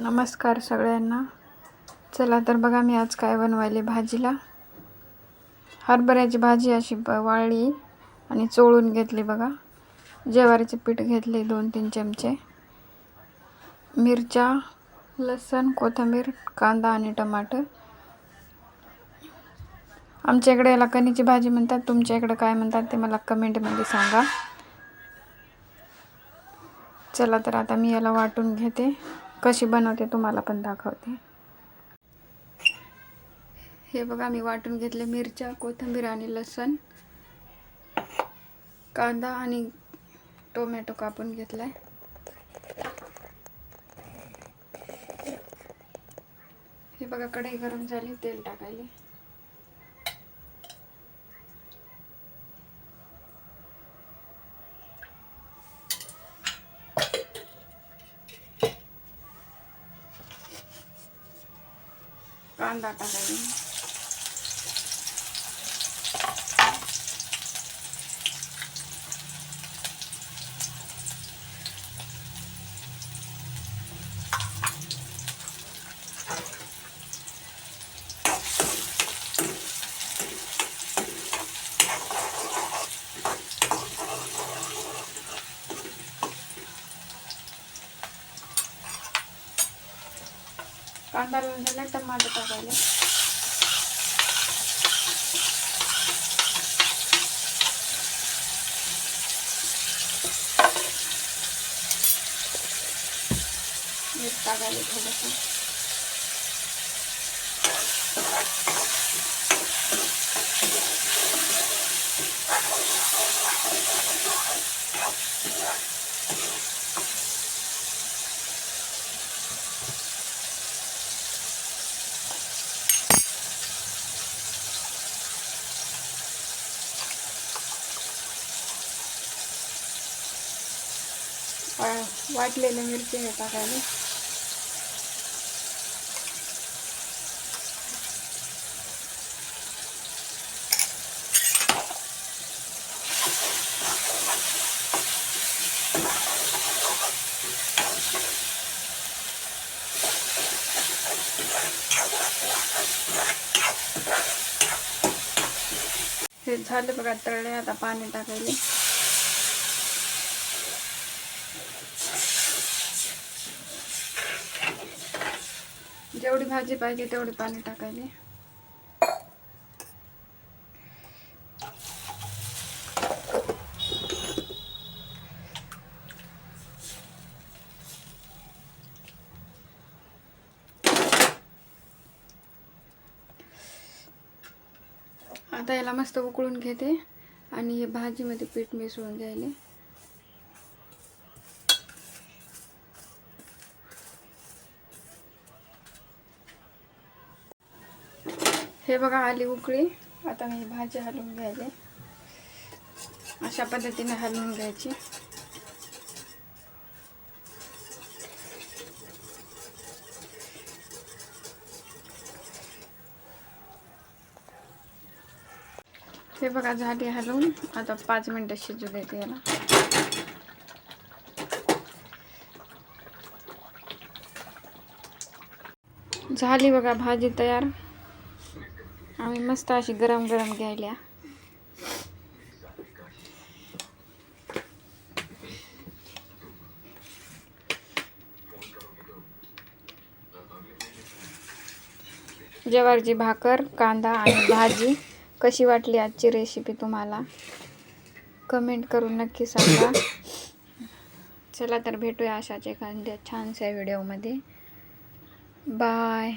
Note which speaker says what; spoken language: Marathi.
Speaker 1: नमस्कार सगळ्यांना. चला तर बघा मी आज काय बनवायले भाजीला. हरभऱ्याची भाजी अशी वाळली आणि चोळून घेतली बघा. ज्वारीचे पीठ घेतले 2-3 चमचे. मिरच्या, लसूण, कोथिंबीर, कांदा आणि टमाटर. आमच्या इकडे याला कणीची भाजी म्हणतात. तुमच्या इकडे काय म्हणतात ते मला कमेंटमध्ये सांगा. चला तर आता मी याला वाटून घेते. कशी बनवते तुम्हाला पण दाखवते. हे बघा मी वाटून घेतले मिरच्या, कोथिंबीर आणि लसूण, कांदा आणि टोमॅटो कापून घेतलाय. हे बघा कढई गरम झाली, तेल टाकायले. कांदा टाकायला. कांदा झाला, टमाटर टाकायला. मीठ टाकायला थोडंसं. वाटलेले मिरची हे टाकायला. हे झाले बघा तळले. आता पाणी टाकायले. जेवढी भाजी पाहिजे तेवढी पाणी टाकायले. आता याला मस्त उकळून घेते आणि हे भाजीमध्ये पीठ मिसळून घ्यायले. हे बघा आली उकळी. आता मी भाजी हलवून घ्यायले. अशा पद्धतीने हलवून घ्यायची. हे बघा झाली हलवून. आता 5 मिनिटं शिजू देते याला. झाली बघा भाजी तयार. आम्ही मस्त अशी गरम गरम घ्यायला. ज्वारीची भाकर, कांदा आणि भाजी. कशी वाटली आजची रेसिपी तुम्हाला कमेंट करून नक्की सांगा. चला तर भेटूया अशाच एखाद्या छानशा व्हिडिओमध्ये. बाय.